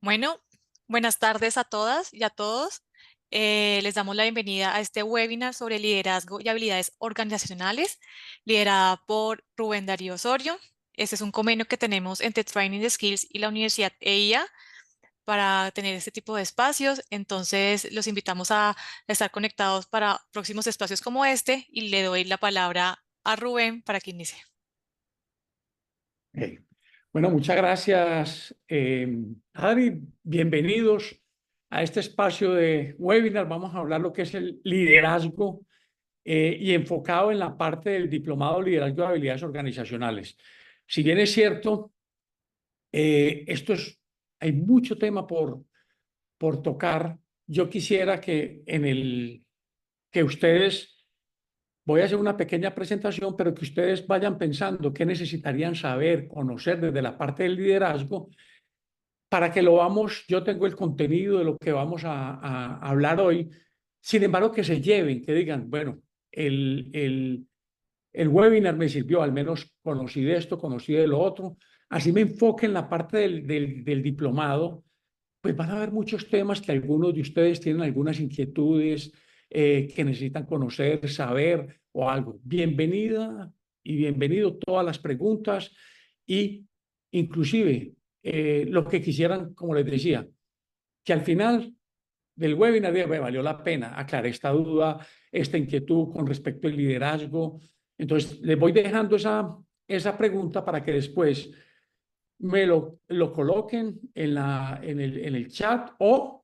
Bueno, buenas tardes a todas y a todos. Les damos la bienvenida a este webinar sobre liderazgo y habilidades organizacionales, liderada por Rubén Darío Osorio. Este es un convenio que tenemos entre Training the Skills y la Universidad EIA para tener este tipo de espacios. Entonces, los invitamos a estar conectados para próximos espacios como este y le doy la palabra a Rubén para que inicie. Ok. Bueno, muchas gracias, Adri. Bienvenidos a este espacio de webinar. Vamos a hablar lo que es el liderazgo y enfocado en la parte del diplomado Liderazgo de Habilidades Organizacionales. Si bien es cierto, hay mucho tema por tocar. Yo quisiera que ustedes. Voy a hacer una pequeña presentación, pero que ustedes vayan pensando qué necesitarían saber, conocer desde la parte del liderazgo para que lo vamos, yo tengo el contenido de lo que vamos a hablar hoy, sin embargo que se lleven, que digan, bueno, el, el, el webinar me sirvió, al menos conocí de esto, conocí de lo otro, así me enfoque en la parte del diplomado, pues van a haber muchos temas que algunos de ustedes tienen algunas inquietudes que necesitan conocer, saber o algo. Bienvenida y bienvenido todas las preguntas y inclusive lo que quisieran, como les decía, que al final del webinar me valió la pena aclarar esta duda, esta inquietud con respecto al liderazgo. Entonces, les voy dejando esa pregunta para que después lo coloquen en el chat o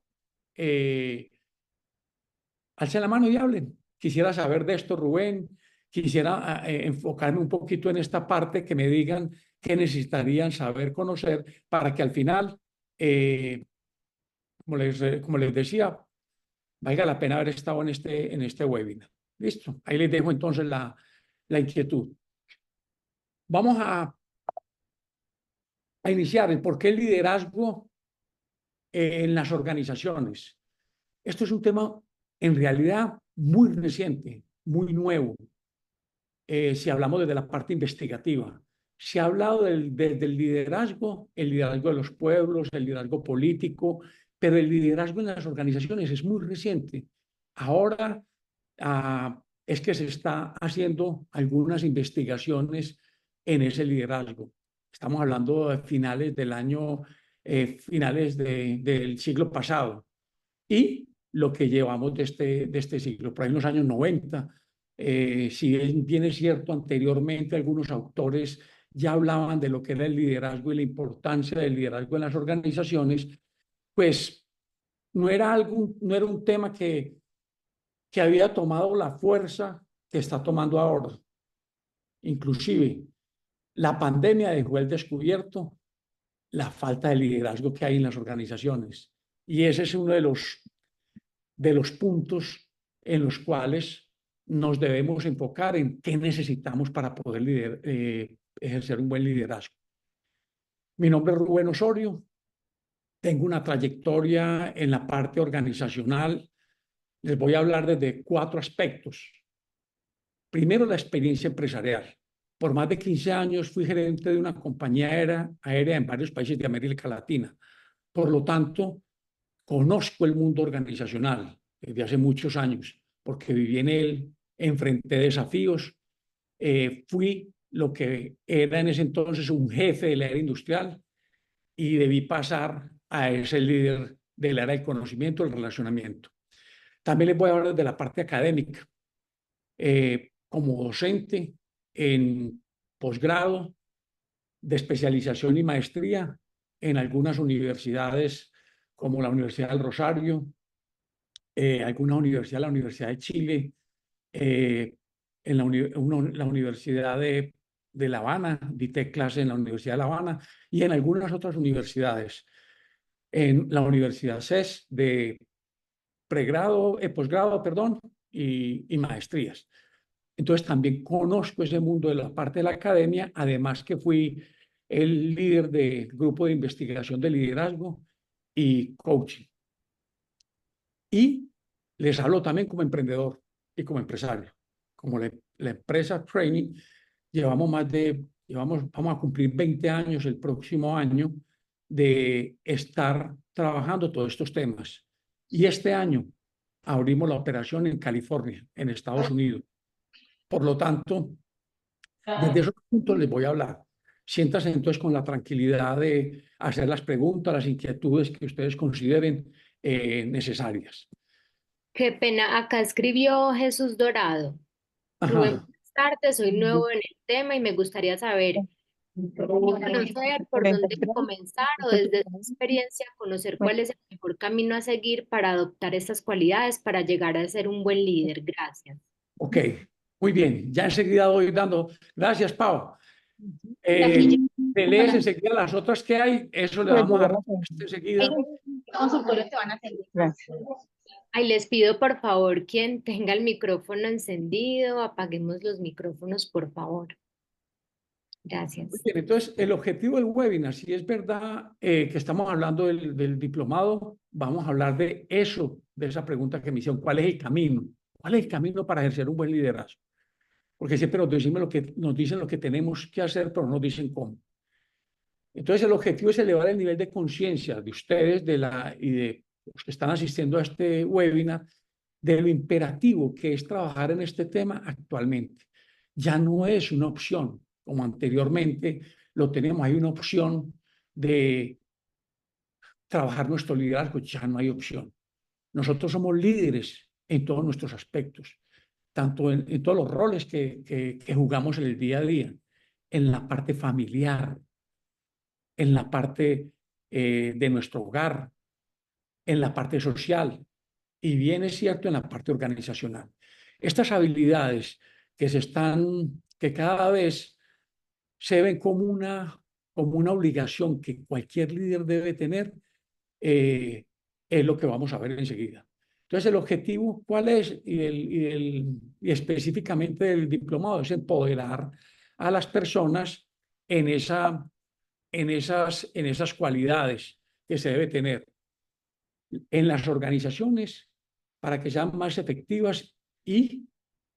alcen la mano y hablen. Quisiera saber de esto, Rubén. Quisiera enfocarme un poquito en esta parte, que me digan qué necesitarían saber, conocer, para que al final, eh, como les decía, valga la pena haber estado en este webinar. Listo. Ahí les dejo entonces la inquietud. Vamos a iniciar el por qué el liderazgo en las organizaciones. Esto es un tema en realidad muy reciente, muy nuevo. Si hablamos desde la parte investigativa, se ha hablado del liderazgo, el liderazgo de los pueblos, el liderazgo político, pero el liderazgo en las organizaciones es muy reciente. Ahora es que se está haciendo algunas investigaciones en ese liderazgo. Estamos hablando de finales del año, finales del siglo pasado y lo que llevamos de este siglo, por ahí en los años 90. Si bien es cierto, anteriormente algunos autores ya hablaban de lo que era el liderazgo y la importancia del liderazgo en las organizaciones, pues no era un tema que había tomado la fuerza que está tomando ahora. Inclusive, la pandemia dejó al descubierto la falta de liderazgo que hay en las organizaciones. Y ese es uno de los puntos en los cuales nos debemos enfocar en qué necesitamos para poder ejercer un buen liderazgo. Mi nombre es Rubén Osorio, tengo una trayectoria en la parte organizacional. Les voy a hablar desde cuatro aspectos. Primero, la experiencia empresarial. Por más de 15 años fui gerente de una compañía aérea en varios países de América Latina. Por lo tanto, conozco el mundo organizacional desde hace muchos años, porque viví en él, enfrenté desafíos, fui lo que era en ese entonces un jefe de la era industrial y debí pasar a ese líder del área del conocimiento, el relacionamiento. También les voy a hablar de la parte académica. Como docente en posgrado, de especialización y maestría en algunas universidades como la Universidad del Rosario, alguna universidad, la Universidad de Chile, en la Universidad de La Habana, dicté clase en la Universidad de La Habana y en algunas otras universidades, en la Universidad CES de pregrado, posgrado, perdón, y maestrías. Entonces también conozco ese mundo de la parte de la academia, además que fui el líder del grupo de investigación de liderazgo y coaching. Y les hablo también como emprendedor y como empresario. Como la empresa Training, vamos a cumplir 20 años el próximo año de estar trabajando todos estos temas. Y este año abrimos la operación en California, en Estados Unidos. Por lo tanto, desde esos puntos les voy a hablar. Siéntanse entonces con la tranquilidad de hacer las preguntas, las inquietudes que ustedes consideren necesarias. Qué pena, acá escribió Jesús Dorado. Rubén, Ajá. buenas tardes, soy nuevo en el tema y me gustaría saber, conocer por dónde comenzar o desde su experiencia conocer cuál es el mejor camino a seguir para adoptar estas cualidades para llegar a ser un buen líder. Gracias. Ok, muy bien. Ya enseguida voy dando. Gracias, Pau. Aquí ya- Te lees enseguida las otras que hay. Eso le vamos a dar enseguida. Gracias. Ay, les pido por favor, quien tenga el micrófono encendido, apaguemos los micrófonos, por favor. Muy Gracias. bien, entonces, el objetivo del webinar, si es verdad que estamos hablando del diplomado, vamos a hablar de eso, de esa pregunta que me hicieron. ¿Cuál es el camino? ¿Cuál es el camino para ejercer un buen liderazgo? Porque siempre nos dicen lo que tenemos que hacer, pero no nos dicen cómo. Entonces, el objetivo es elevar el nivel de conciencia de ustedes y de los que están asistiendo a este webinar, de lo imperativo que es trabajar en este tema actualmente. Ya no es una opción, como anteriormente lo tenemos, hay una opción de trabajar nuestro liderazgo, ya no hay opción. Nosotros somos líderes en todos nuestros aspectos, tanto en todos los roles que jugamos en el día a día, en la parte familiar, en la parte de nuestro hogar, en la parte social y bien es cierto en la parte organizacional. Estas habilidades que cada vez se ven como una obligación que cualquier líder debe tener, es lo que vamos a ver enseguida. Entonces, el objetivo, ¿cuál es? Y específicamente el diplomado es empoderar a las personas en esas cualidades que se debe tener en las organizaciones para que sean más efectivas y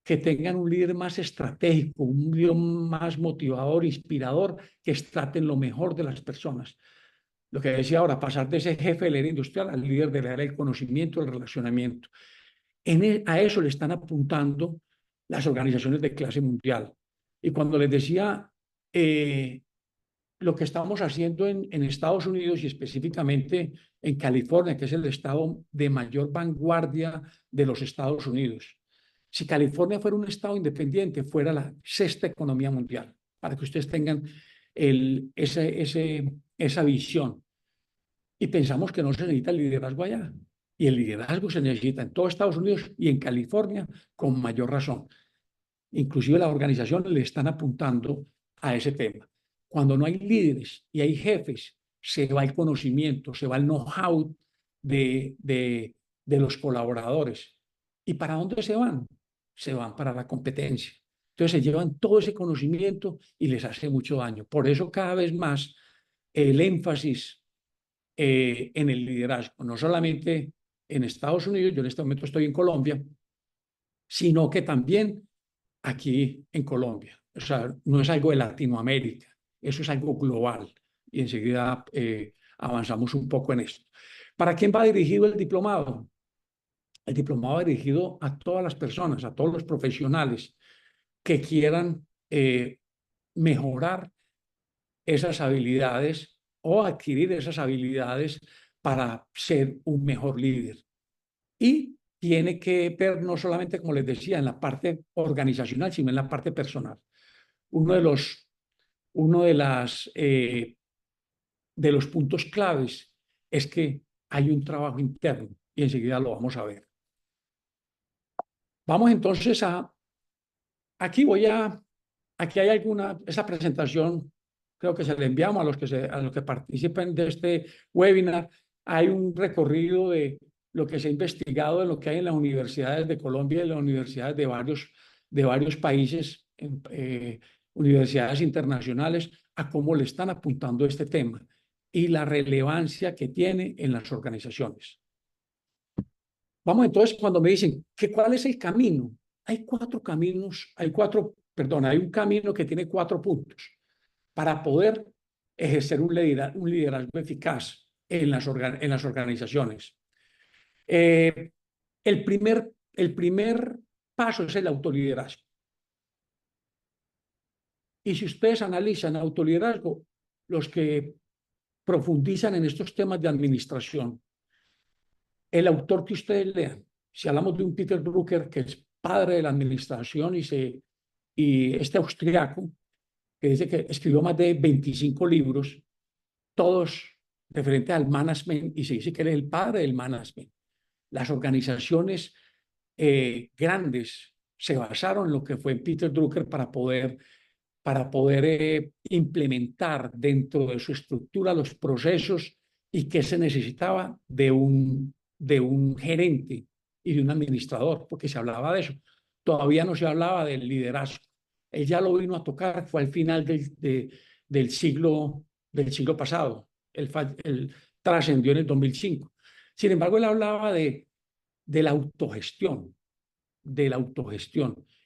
que tengan un líder más estratégico, un líder más motivador, inspirador, que traten lo mejor de las personas. Lo que decía ahora, pasar de ese jefe del área industrial al líder del área del conocimiento, del relacionamiento. A eso le están apuntando las organizaciones de clase mundial. Y cuando les decía lo que estamos haciendo en Estados Unidos y específicamente en California, que es el estado de mayor vanguardia de los Estados Unidos. Si California fuera un estado independiente, fuera la sexta economía mundial, para que ustedes tengan esa visión. Y pensamos que no se necesita el liderazgo allá. Y el liderazgo se necesita en todo Estados Unidos y en California con mayor razón. Inclusive las organizaciones le están apuntando a ese tema. Cuando no hay líderes y hay jefes, se va el conocimiento, se va el know-how de los colaboradores. ¿Y para dónde se van? Se van para la competencia. Entonces se llevan todo ese conocimiento y les hace mucho daño. Por eso cada vez más el énfasis en el liderazgo, no solamente en Estados Unidos, yo en este momento estoy en Colombia, sino que también aquí en Colombia. O sea, no es algo de Latinoamérica, eso es algo global. Y enseguida avanzamos un poco en esto. ¿Para quién va dirigido el diplomado? El diplomado va dirigido a todas las personas, a todos los profesionales que quieran mejorar esas habilidades o adquirir esas habilidades para ser un mejor líder. Y tiene que ver no solamente, como les decía, en la parte organizacional, sino en la parte personal. Uno de los puntos claves es que hay un trabajo interno y enseguida lo vamos a ver. Vamos entonces aquí hay esa presentación, creo que se la enviamos a los que participen de este webinar. Hay un recorrido de lo que se ha investigado, de lo que hay en las universidades de Colombia y en las universidades de varios países, universidades internacionales, a cómo le están apuntando este tema y la relevancia que tiene en las organizaciones. Vamos entonces, cuando me dicen ¿cuál es el camino? Hay cuatro caminos, hay un camino que tiene 4 puntos para poder ejercer un liderazgo eficaz en las organizaciones. El primer paso es el autoliderazgo. Y si ustedes analizan autoliderazgo, los que profundizan en estos temas de administración, el autor que ustedes lean, si hablamos de un Peter Drucker, que es padre de la administración, y este austriaco, que dice que escribió más de 25 libros, todos referentes al management, y se dice que él es el padre del management. Las organizaciones grandes se basaron en lo que fue Peter Drucker para poder implementar dentro de su estructura los procesos y qué se necesitaba de un gerente y de un administrador, porque se hablaba de eso. Todavía no se hablaba del liderazgo. Él ya lo vino a tocar, fue al final del siglo pasado. Él trascendió en el 2005. Sin embargo, él hablaba de la autogestión,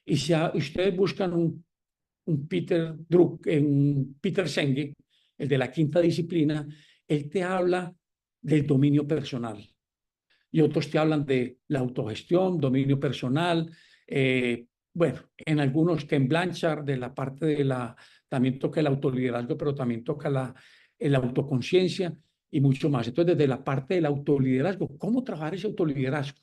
Y si ustedes buscan un Peter Senge, el de la quinta disciplina, él te habla del dominio personal. Y otros te hablan de la autogestión, dominio personal. Bueno, en algunos, Ken Blanchard, de la parte también toca el autoliderazgo, pero también toca la autoconciencia y mucho más. Entonces, desde la parte del autoliderazgo, ¿cómo trabajar ese autoliderazgo?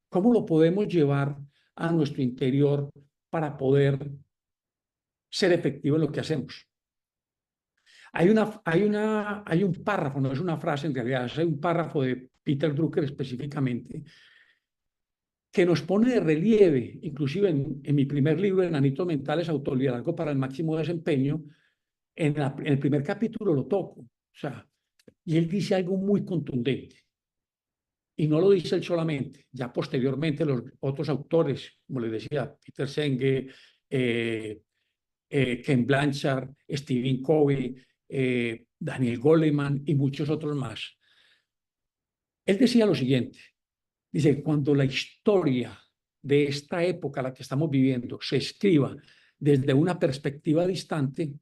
¿Cómo lo podemos llevar a nuestro interior para poder ser efectivo en lo que hacemos? Hay un párrafo, no es una frase en realidad, es un párrafo de Peter Drucker específicamente, que nos pone de relieve, inclusive en mi primer libro, Enanitos Mentales, Autoliderazgo para el Máximo Desempeño, en el primer capítulo lo toco, y él dice algo muy contundente. Y no lo dice él solamente, ya posteriormente los otros autores, como les decía, Peter Senge, Ken Blanchard, Stephen Covey, Daniel Goleman y muchos otros más. Él decía lo siguiente, dice, cuando la historia de esta época, la que estamos viviendo, se escriba desde una perspectiva distante,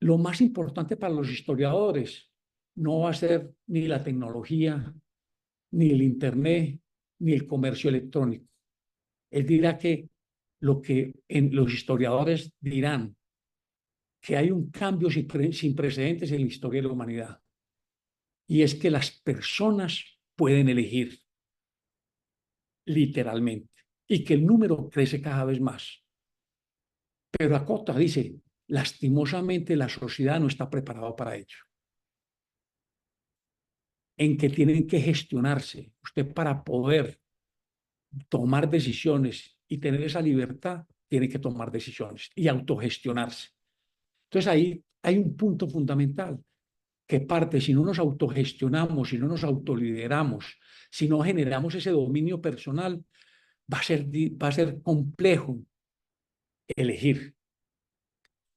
lo más importante para los historiadores no va a ser ni la tecnología, ni el Internet, ni el comercio electrónico. Él dirá que los historiadores dirán que hay un cambio sin precedentes en la historia de la humanidad. Y es que las personas pueden elegir, literalmente, y que el número crece cada vez más. Pero acota, dice, lastimosamente la sociedad no está preparada para ello. En que tienen que gestionarse. Usted, para poder tomar decisiones y tener esa libertad, tiene que tomar decisiones y autogestionarse. Entonces ahí hay un punto fundamental que parte, si no nos autogestionamos, si no nos autolideramos, si no generamos ese dominio personal, va a ser complejo elegir.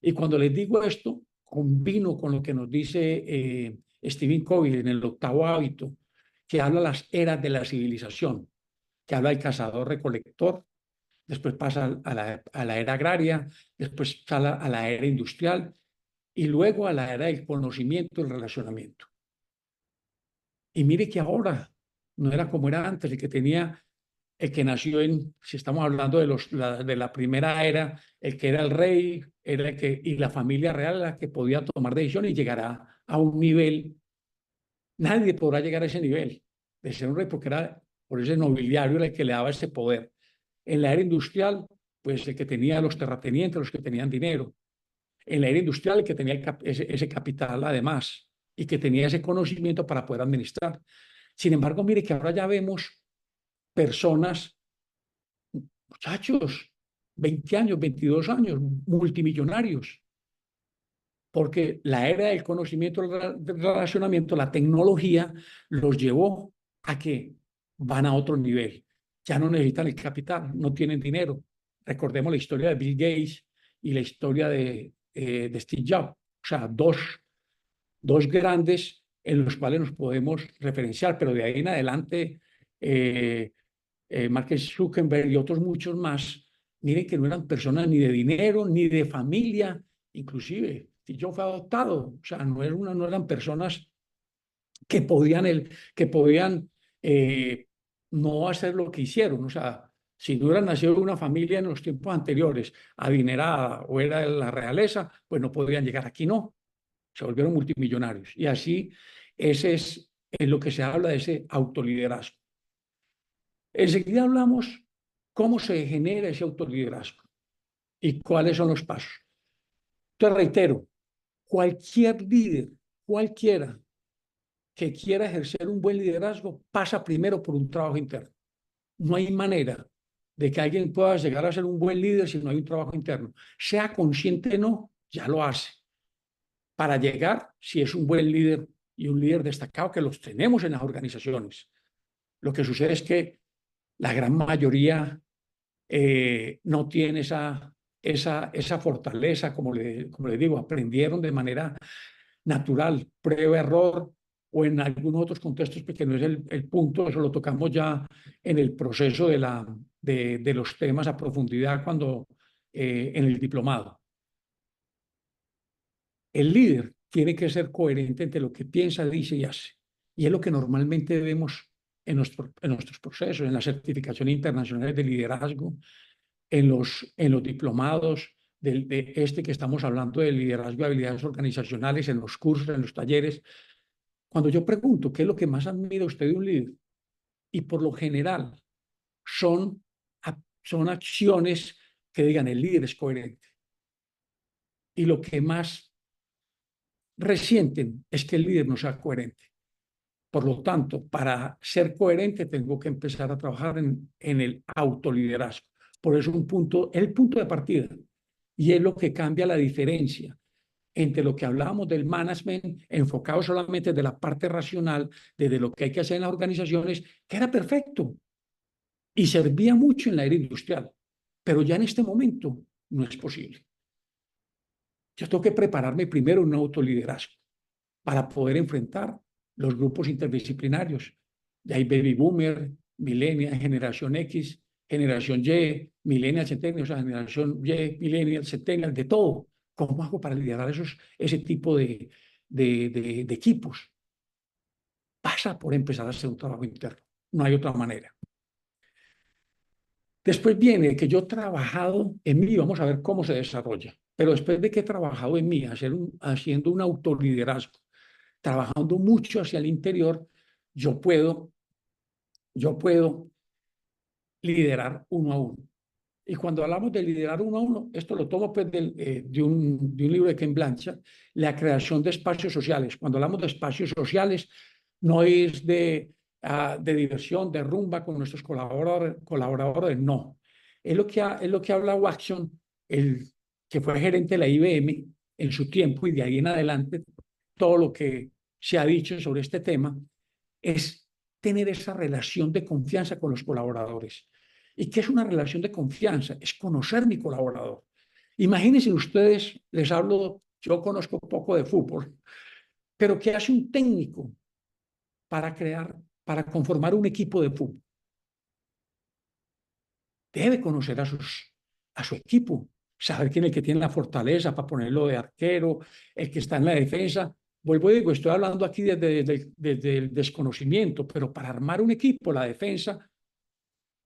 Y cuando les digo esto, combino con lo que nos dice Stephen Covey en el 8º hábito, que habla de las eras de la civilización, que habla del cazador-recolector, después pasa a la era agraria, después pasa a la era industrial y luego a la era del conocimiento y el relacionamiento. Y mire que ahora no era como era antes, el que nació si estamos hablando de la primera era, el que era el rey, y la familia real era la que podía tomar decisiones y llegará a un nivel. Nadie podrá llegar a ese nivel de ser un rey porque era por ese nobiliario el que le daba ese poder. En la era industrial, pues el que tenía los terratenientes, los que tenían dinero. En la era industrial, el que tenía ese capital además y que tenía ese conocimiento para poder administrar. Sin embargo, mire que ahora ya vemos personas, muchachos, 20 años, 22 años, multimillonarios, porque la era del conocimiento, del relacionamiento, la tecnología, los llevó a que van a otro nivel. Ya no necesitan el capital, no tienen dinero. Recordemos la historia de Bill Gates y la historia de Steve Jobs. O sea, dos grandes en los cuales nos podemos referenciar, pero de ahí en adelante, Mark Zuckerberg y otros muchos más, miren que no eran personas ni de dinero, ni de familia, inclusive Yo fui adoptado, o sea, no eran personas que podían no hacer lo que hicieron. O sea, si no hubieran nacido en una familia en los tiempos anteriores, adinerada o era de la realeza, pues no podrían llegar aquí, no. Se volvieron multimillonarios. Y así, ese es lo que se habla de ese autoliderazgo. Enseguida hablamos cómo se genera ese autoliderazgo y cuáles son los pasos. Te reitero, cualquier líder, cualquiera que quiera ejercer un buen liderazgo, pasa primero por un trabajo interno. No hay manera de que alguien pueda llegar a ser un buen líder si no hay un trabajo interno. Sea consciente o no, ya lo hace. Para llegar, si es un buen líder y un líder destacado, que los tenemos en las organizaciones. Lo que sucede es que la gran mayoría no tiene esa fortaleza, como le digo, aprendieron de manera natural, prueba-error, o en algunos otros contextos, porque no es el punto, eso lo tocamos ya en el proceso de los temas a profundidad cuando en el diplomado. El líder tiene que ser coherente entre lo que piensa, dice y hace. Y es lo que normalmente vemos en nuestros procesos, en las certificaciones internacionales de liderazgo, en los diplomados de este que estamos hablando de liderazgo y habilidades organizacionales, en los cursos, en los talleres. Cuando yo pregunto qué es lo que más admira usted de un líder, y por lo general son, son acciones que digan el líder es coherente. Y lo que más resienten es que el líder no sea coherente. Por lo tanto, para ser coherente tengo que empezar a trabajar en el autoliderazgo. Por eso el punto de partida, y es lo que cambia la diferencia entre lo que hablábamos del management enfocado solamente de la parte racional, desde lo que hay que hacer en las organizaciones, que era perfecto y servía mucho en la era industrial, pero ya en este momento no es posible. Yo tengo que prepararme primero en un autoliderazgo para poder enfrentar los grupos interdisciplinarios. De ahí baby boomer, millennial, generación X, generación Y, millennial, centennial, o sea, generación Y, millennial, centennial, de todo. ¿Cómo hago para liderar ese tipo de equipos? Pasa por empezar a hacer un trabajo interno. No hay otra manera. Después viene que yo he trabajado en mí, vamos a ver cómo se desarrolla, pero después de que he trabajado en mí, haciendo un autoliderazgo, trabajando mucho hacia el interior, yo puedo liderar uno a uno. Y cuando hablamos de liderar uno a uno, esto lo tomo pues de un libro de Ken Blanchard, la creación de espacios sociales. Cuando hablamos de espacios sociales, no es de diversión, de rumba con nuestros colaboradores, no. Es lo que habla Watson, el que fue gerente de la IBM en su tiempo, y de ahí en adelante, todo lo que se ha dicho sobre este tema, es tener esa relación de confianza con los colaboradores. ¿Y qué es una relación de confianza? Es conocer mi colaborador. Imagínense ustedes, les hablo, yo conozco poco de fútbol, pero ¿qué hace un técnico para conformar un equipo de fútbol? Debe conocer a su equipo, saber quién es el que tiene la fortaleza para ponerlo de arquero, el que está en la defensa. Vuelvo y digo, estoy hablando aquí desde el desconocimiento, pero para armar un equipo, la defensa,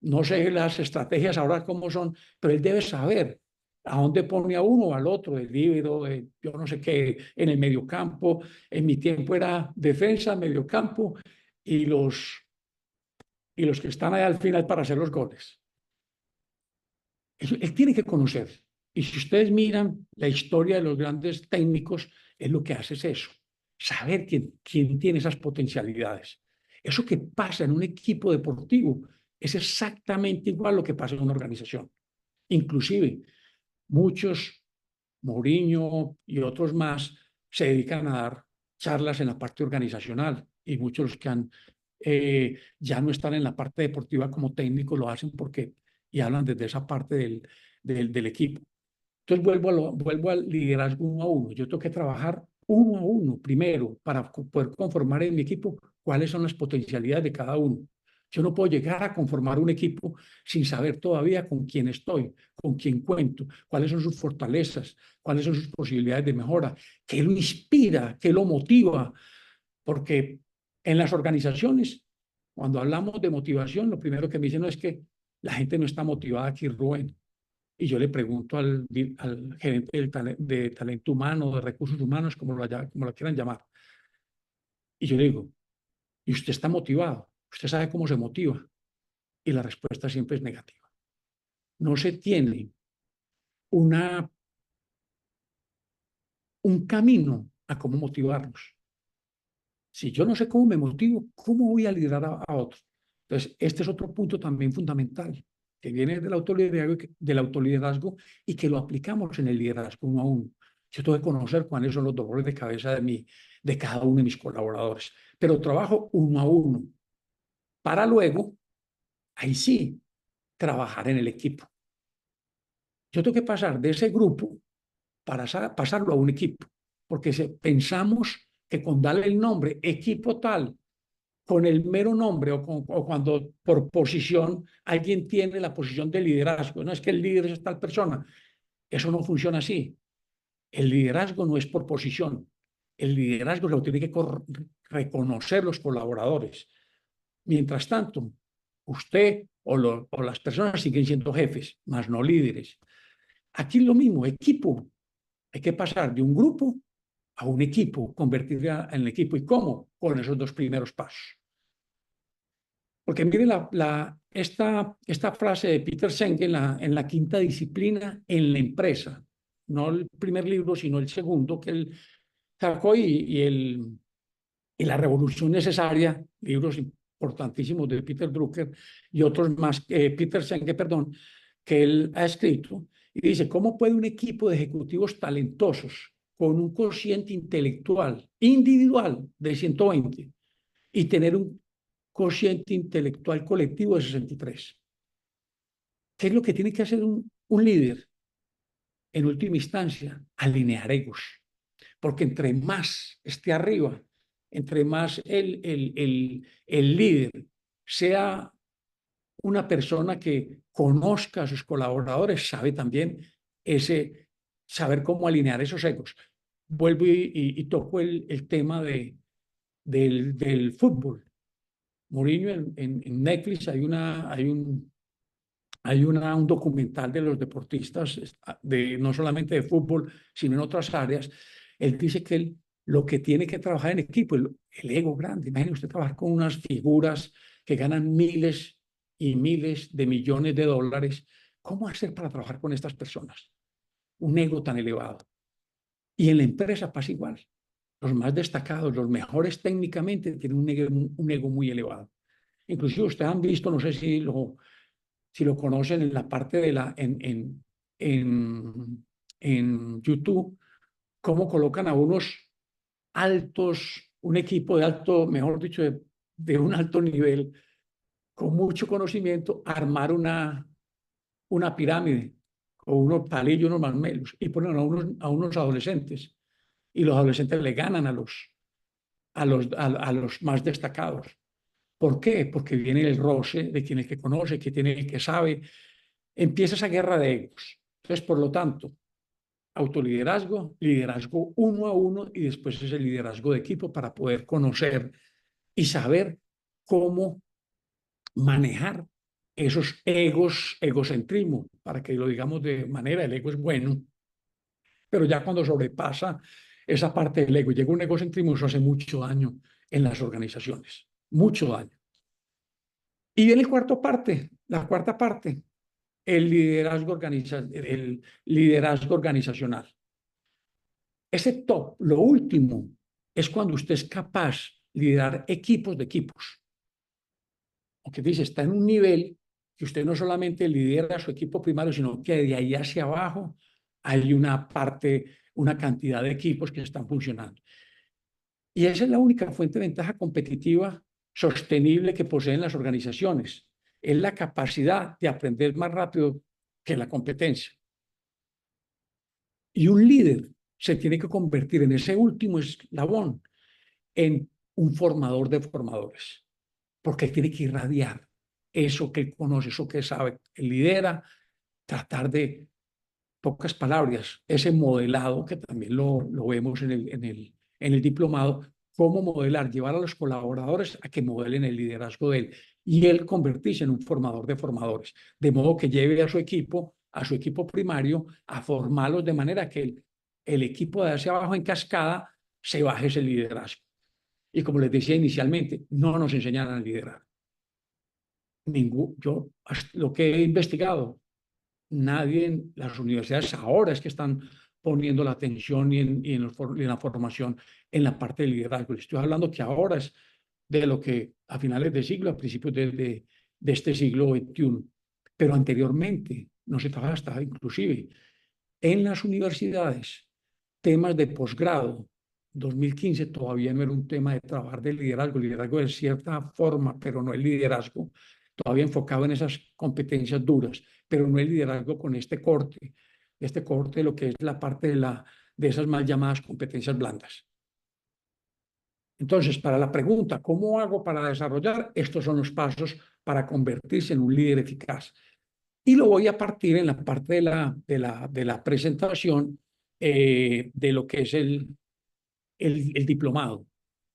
no sé las estrategias ahora cómo son, pero él debe saber a dónde pone a uno o al otro, el líbero, yo no sé qué, en el mediocampo. En mi tiempo era defensa, mediocampo y los que están ahí al final para hacer los goles. Él tiene que conocer. Y si ustedes miran la historia de los grandes técnicos, él lo que hace es eso, saber quién tiene esas potencialidades. Eso que pasa en un equipo deportivo es exactamente igual a lo que pasa en una organización. Inclusive, muchos, Mourinho y otros más, se dedican a dar charlas en la parte organizacional, y muchos que ya no están en la parte deportiva como técnicos lo hacen y hablan desde esa parte del equipo. Entonces vuelvo al liderazgo uno a uno. Yo tengo que trabajar uno a uno primero para poder conformar en mi equipo cuáles son las potencialidades de cada uno. Yo no puedo llegar a conformar un equipo sin saber todavía con quién estoy, con quién cuento, cuáles son sus fortalezas, cuáles son sus posibilidades de mejora, qué lo inspira, qué lo motiva. Porque en las organizaciones, cuando hablamos de motivación, lo primero que me dicen es que la gente no está motivada aquí, Rubén. Y yo le pregunto al gerente de talento humano, de recursos humanos, como lo quieran llamar. Y yo le digo, ¿y usted está motivado? ¿Usted sabe cómo se motiva? Y la respuesta siempre es negativa. No se tiene una, un camino a cómo motivarnos. Si yo no sé cómo me motivo, ¿cómo voy a liderar a otros? Entonces, este es otro punto también fundamental, que viene del autoliderazgo y que lo aplicamos en el liderazgo uno a uno. Yo tengo que conocer cuáles son los dolores de cabeza de cada uno de mis colaboradores, pero trabajo uno a uno para luego, ahí sí, trabajar en el equipo. Yo tengo que pasar de ese grupo para pasarlo a un equipo, porque pensamos que con darle el nombre equipo tal, con el mero nombre o cuando por posición alguien tiene la posición de liderazgo, no es que el líder es tal persona, eso no funciona así. El liderazgo no es por posición, el liderazgo lo tiene que reconocer los colaboradores. Mientras tanto, usted o las personas siguen siendo jefes, más no líderes. Aquí lo mismo, equipo. Hay que pasar de un grupo a un equipo, convertirla en equipo. ¿Y cómo? Con esos dos primeros pasos. Porque mire esta frase de Peter Senge en la quinta disciplina en la empresa, no el primer libro, sino el segundo que él sacó y la revolución necesaria, libros importantísimos de Peter Drucker y otros más, Peter Senge, perdón, que él ha escrito. Y dice, ¿cómo puede un equipo de ejecutivos talentosos con un cociente intelectual individual de 120 y tener un cociente intelectual colectivo de 63? ¿Qué es lo que tiene que hacer un líder? En última instancia, alinear egos. Porque entre más esté arriba, entre más el líder sea una persona que conozca a sus colaboradores, sabe también saber cómo alinear esos egos. Vuelvo y toco el tema del fútbol. Mourinho en Netflix hay un documental de los deportistas, no solamente de fútbol, sino en otras áreas. Él dice que lo que tiene que trabajar en equipo, el ego grande. Imagínese usted trabajar con unas figuras que ganan miles y miles de millones de dólares. ¿Cómo hacer para trabajar con estas personas? Un ego tan elevado. Y en la empresa pasa igual. Los más destacados, los mejores técnicamente, tienen un ego muy elevado. Inclusive ustedes han visto, no sé si lo conocen en la parte en YouTube, cómo colocan a unos altos, un equipo de alto, mejor dicho, de un alto nivel, con mucho conocimiento, armar una pirámide o unos palillos, unos marmelos, y ponen a unos adolescentes. Y los adolescentes le ganan a los más destacados. ¿Por qué? Porque viene el roce de quien el que conoce, que tiene el que sabe. Empieza esa guerra de egos. Entonces, por lo tanto, autoliderazgo, liderazgo uno a uno y después es el liderazgo de equipo para poder conocer y saber cómo manejar esos egocentrismo, para que lo digamos de manera, el ego es bueno, pero ya cuando sobrepasa esa parte del ego, llega un egocentrismo, eso hace mucho daño en las organizaciones, mucho daño. Y viene la cuarta parte, el liderazgo organizacional. Ese top, lo último, es cuando usted es capaz de liderar equipos de equipos. Aunque dice, está en un nivel que usted no solamente lidera a su equipo primario, sino que de ahí hacia abajo hay una cantidad de equipos que están funcionando. Y esa es la única fuente de ventaja competitiva sostenible que poseen las organizaciones. Es la capacidad de aprender más rápido que la competencia. Y un líder se tiene que convertir en ese último eslabón, en un formador de formadores. porque él tiene que irradiar eso que él conoce, eso que sabe, él lidera, tratar de, pocas palabras, ese modelado que también lo vemos en el diplomado, cómo modelar, llevar a los colaboradores a que modelen el liderazgo de él y él convertirse en un formador de formadores, de modo que lleve a su equipo primario, a formarlos de manera que el equipo de hacia abajo en cascada se baje ese liderazgo. Y como les decía inicialmente, no nos enseñan a liderar. Yo, lo que he investigado, nadie en las universidades ahora es que están poniendo la atención y en la formación en la parte de liderazgo. Estoy hablando que ahora es de lo que a finales de siglo, a principios de este siglo XXI, pero anteriormente no se trabajaba hasta inclusive en las universidades, temas de posgrado. 2015 todavía no era un tema de trabajar de liderazgo de cierta forma, pero no el liderazgo, todavía enfocado en esas competencias duras, pero no el liderazgo con este corte de lo que es la parte de esas mal llamadas competencias blandas. Entonces, para la pregunta, ¿cómo hago para desarrollar? Estos son los pasos para convertirse en un líder eficaz. Y lo voy a partir en la parte de la presentación de lo que es el diplomado.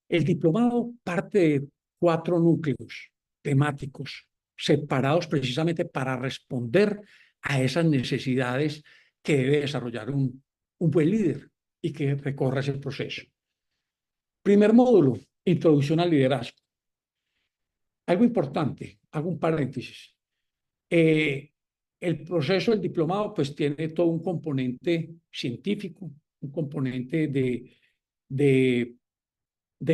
El diplomado parte de 4 núcleos temáticos separados precisamente para responder a esas necesidades que debe desarrollar un buen líder y que recorra ese proceso. Primer módulo, introducción al liderazgo. Algo importante, hago un paréntesis. El proceso del diplomado pues tiene todo un componente científico, un componente de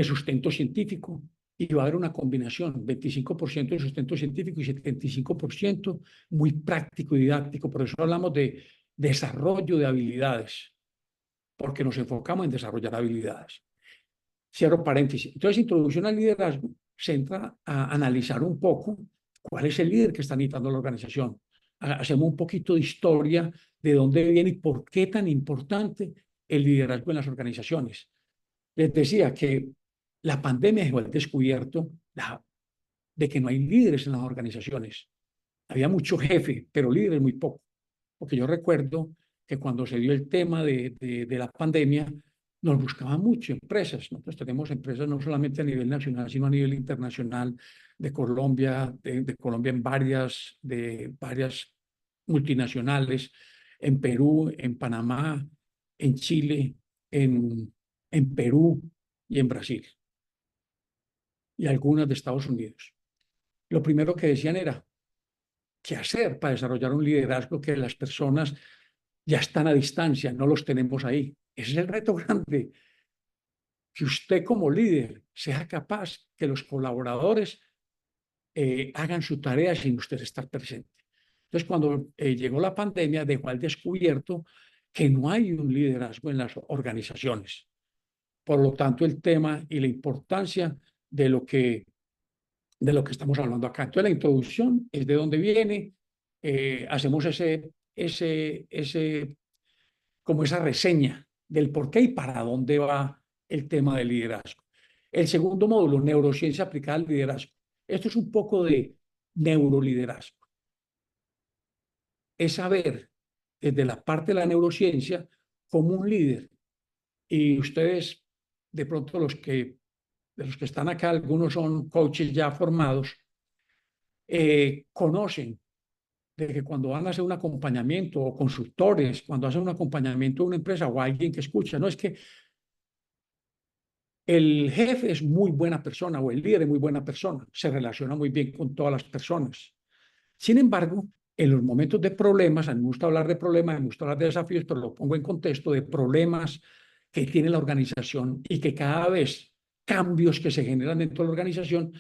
sustento científico, y va a haber una combinación, 25% de sustento científico y 75% muy práctico y didáctico. Por eso hablamos de desarrollo de habilidades, porque nos enfocamos en desarrollar habilidades. Cierro paréntesis. Entonces, introducción al liderazgo se entra a analizar un poco cuál es el líder que está necesitando la organización. Hacemos un poquito de historia de dónde viene y por qué tan importante el liderazgo en las organizaciones. Les decía que la pandemia dejó al descubierto de que no hay líderes en las organizaciones. Había mucho jefe, pero líderes muy poco. Porque yo recuerdo que cuando se dio el tema de la pandemia, nos buscaban mucho empresas. Nosotros tenemos empresas no solamente a nivel nacional, sino a nivel internacional, de Colombia, de Colombia de varias multinacionales, en Perú, en Panamá, en Chile, en Perú y en Brasil, y algunas de Estados Unidos. Lo primero que decían era, ¿qué hacer para desarrollar un liderazgo que las personas ya están a distancia, no los tenemos ahí? Ese es el reto grande, que usted como líder sea capaz que los colaboradores hagan su tarea sin usted estar presente. Entonces, cuando llegó la pandemia, dejó al descubierto que no hay un liderazgo en las organizaciones. Por lo tanto, el tema y la importancia de lo que estamos hablando acá. Entonces, la introducción es de dónde viene, hacemos como esa reseña del por qué y para dónde va el tema del liderazgo. El segundo módulo, neurociencia aplicada al liderazgo. Esto es un poco de neuroliderazgo. Es saber desde la parte de la neurociencia cómo un líder, y ustedes, de pronto de los que están acá, algunos son coaches ya formados, conocen de que cuando van a hacer un acompañamiento, o consultores, cuando hacen un acompañamiento a una empresa o a alguien que escucha, no es que el jefe es muy buena persona o el líder es muy buena persona, se relaciona muy bien con todas las personas. Sin embargo, en los momentos de problemas, a mí me gusta hablar de problemas, me gusta hablar de desafíos, pero lo pongo en contexto de problemas que tiene la organización y que cada vez cambios que se generan dentro de la organización,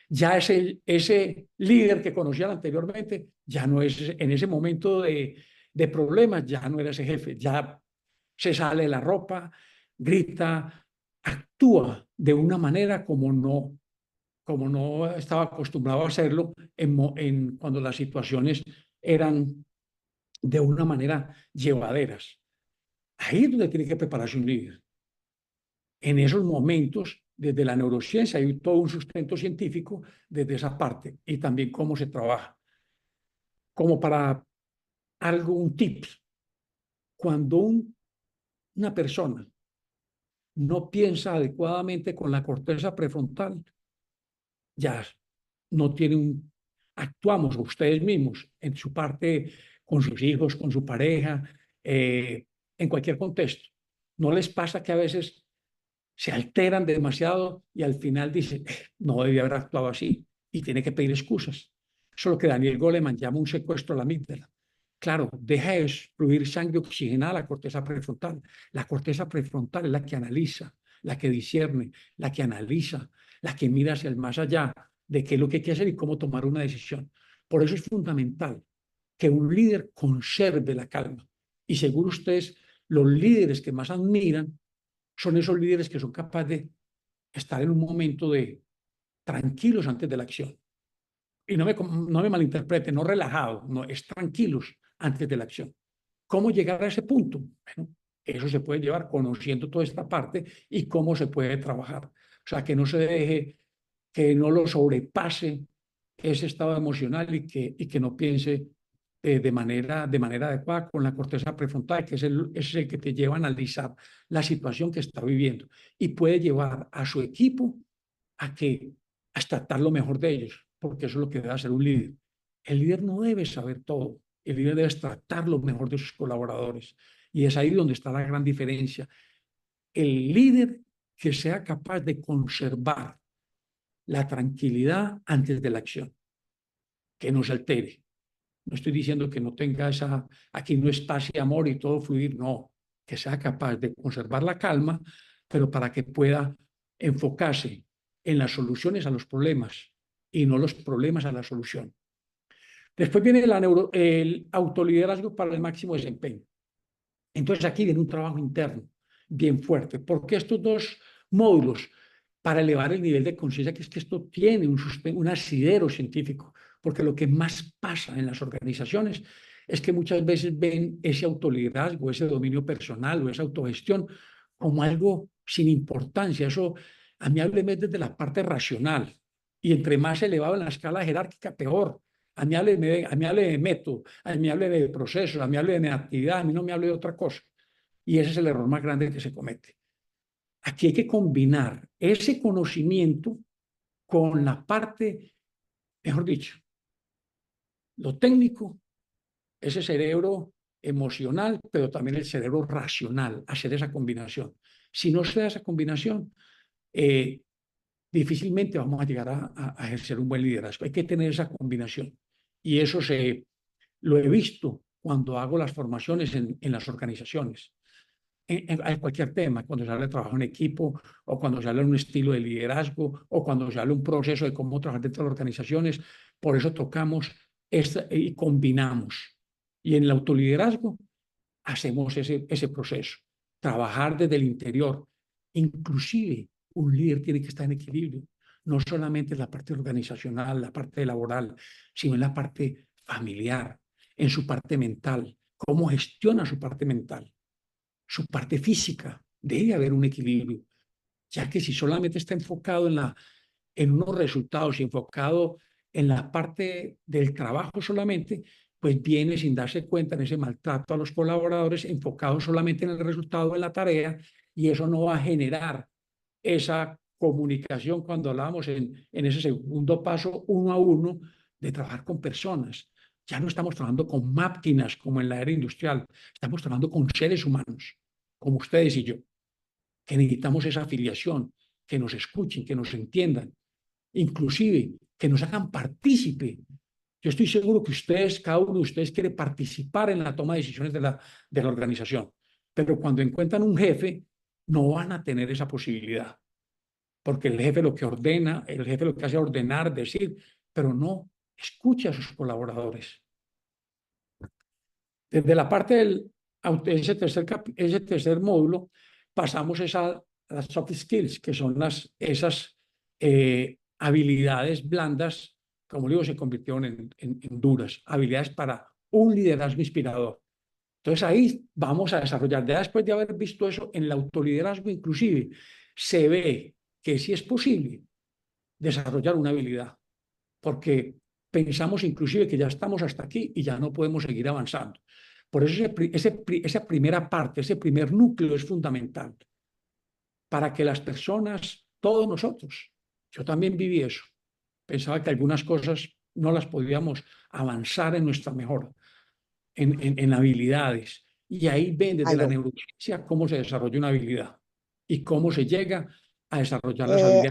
ya ese líder que conocían anteriormente, ya no es en ese momento de problemas, ya no era ese jefe, ya se sale de la ropa, grita, actúa de una manera como no estaba acostumbrado a hacerlo cuando las situaciones eran de una manera llevaderas. Ahí es donde tiene que prepararse un líder. En esos momentos desde la neurociencia, hay todo un sustento científico desde esa parte y también cómo se trabaja. Como para algo, un tip, cuando una persona no piensa adecuadamente con la corteza prefrontal, ya no tiene actuamos ustedes mismos en su parte con sus hijos, con su pareja, en cualquier contexto. ¿No les pasa que a veces se alteran demasiado y al final dicen, no debía haber actuado así y tiene que pedir excusas? Eso es lo que Daniel Goleman llama un secuestro a la amígdala. Claro, deja de fluir sangre oxigenada a la corteza prefrontal. La corteza prefrontal es la que analiza, la que discierne, la que analiza, la que mira hacia el más allá de qué es lo que hay que hacer y cómo tomar una decisión. Por eso es fundamental que un líder conserve la calma. Y seguro ustedes, los líderes que más admiran son esos líderes que son capaces de estar en un momento de tranquilos antes de la acción. Y no me malinterpreten, no relajados, no, es tranquilos antes de la acción. ¿Cómo llegar a ese punto? Bueno, eso se puede llevar conociendo toda esta parte y cómo se puede trabajar. O sea, que no se deje, que no lo sobrepase ese estado emocional y que no piense de manera adecuada con la corteza prefrontal, que es el que te lleva a analizar la situación que está viviendo y puede llevar a su equipo a tratar lo mejor de ellos, porque eso es lo que debe hacer un líder. El líder no debe saber todo, el líder debe tratar lo mejor de sus colaboradores y es ahí donde está la gran diferencia. El líder que sea capaz de conservar la tranquilidad antes de la acción, que no se altere. No estoy diciendo que no tenga aquí no es paz y amor y todo fluir, no, que sea capaz de conservar la calma, pero para que pueda enfocarse en las soluciones a los problemas y no los problemas a la solución. Después viene el autoliderazgo para el máximo desempeño. Entonces aquí viene un trabajo interno bien fuerte, porque estos dos módulos para elevar el nivel de conciencia, que es que esto tiene un asidero científico, porque lo que más pasa en las organizaciones es que muchas veces ven ese autoliderazgo, ese dominio personal o esa autogestión como algo sin importancia. Eso a mí hábleme desde la parte racional y entre más elevado en la escala jerárquica, peor. A mí hable de método, a mí hable de procesos, a mí hable de actividad, a mí no me hable de otra cosa. Y ese es el error más grande que se comete. Aquí hay que combinar ese conocimiento con la parte, mejor dicho, lo técnico, ese cerebro emocional, pero también el cerebro racional, hacer esa combinación. Si no se da esa combinación, difícilmente vamos a llegar a ejercer un buen liderazgo. Hay que tener esa combinación. Y eso lo he visto cuando hago las formaciones en las organizaciones. En cualquier tema, cuando se habla de trabajo en equipo, o cuando se habla de un estilo de liderazgo, o cuando se habla de un proceso de cómo trabajar dentro de las organizaciones. Por eso tocamos y combinamos. Y en el autoliderazgo hacemos ese proceso. Trabajar desde el interior. Inclusive, un líder tiene que estar en equilibrio. No solamente en la parte organizacional, la parte laboral, sino en la parte familiar, en su parte mental. Cómo gestiona su parte mental, su parte física. Debe haber un equilibrio, ya que si solamente está enfocado en unos resultados y enfocado en la parte del trabajo solamente, pues viene sin darse cuenta en ese maltrato a los colaboradores, enfocado solamente en el resultado de la tarea, y eso no va a generar esa comunicación cuando hablamos en ese segundo paso, uno a uno, de trabajar con personas. Ya no estamos trabajando con máquinas como en la era industrial, estamos trabajando con seres humanos, como ustedes y yo, que necesitamos esa afiliación, que nos escuchen, que nos entiendan, inclusive que nos hagan partícipe. Yo estoy seguro que ustedes, cada uno de ustedes quiere participar en la toma de decisiones de la organización, pero cuando encuentran un jefe, no van a tener esa posibilidad, porque el jefe lo que ordena, el jefe lo que hace es ordenar, decir, pero no escucha a sus colaboradores. Desde la parte ese tercer módulo, pasamos a las soft skills, que son esas habilidades blandas, como digo, se convirtieron en duras, habilidades para un liderazgo inspirador. Entonces ahí vamos a desarrollar, ya después de haber visto eso en el autoliderazgo inclusive, se ve que sí es posible desarrollar una habilidad, porque pensamos inclusive que ya estamos hasta aquí y ya no podemos seguir avanzando. Por eso esa primera parte, ese primer núcleo es fundamental para que las personas, todos nosotros, yo también viví eso, pensaba que algunas cosas no las podíamos avanzar en nuestra mejora, en habilidades. Y ahí ven desde la Aló. neurociencia cómo se desarrolla una habilidad y cómo se llega a desarrollar las habilidades.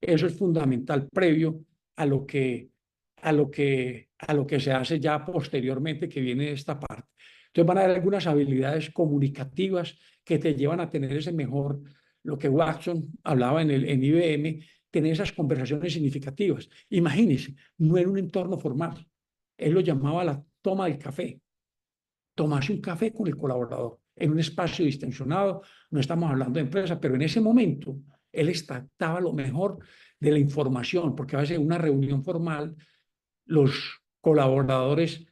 Eso es fundamental previo a lo que, a lo que se hace ya posteriormente, que viene de esta parte. Entonces van a haber algunas habilidades comunicativas que te llevan a tener ese mejor, lo que Watson hablaba en IBM, tener esas conversaciones significativas. Imagínense, no en un entorno formal. Él lo llamaba la toma del café. Tomarse un café con el colaborador en un espacio distensionado. No estamos hablando de empresa, pero en ese momento él extractaba lo mejor de la información, porque a veces en una reunión formal los colaboradores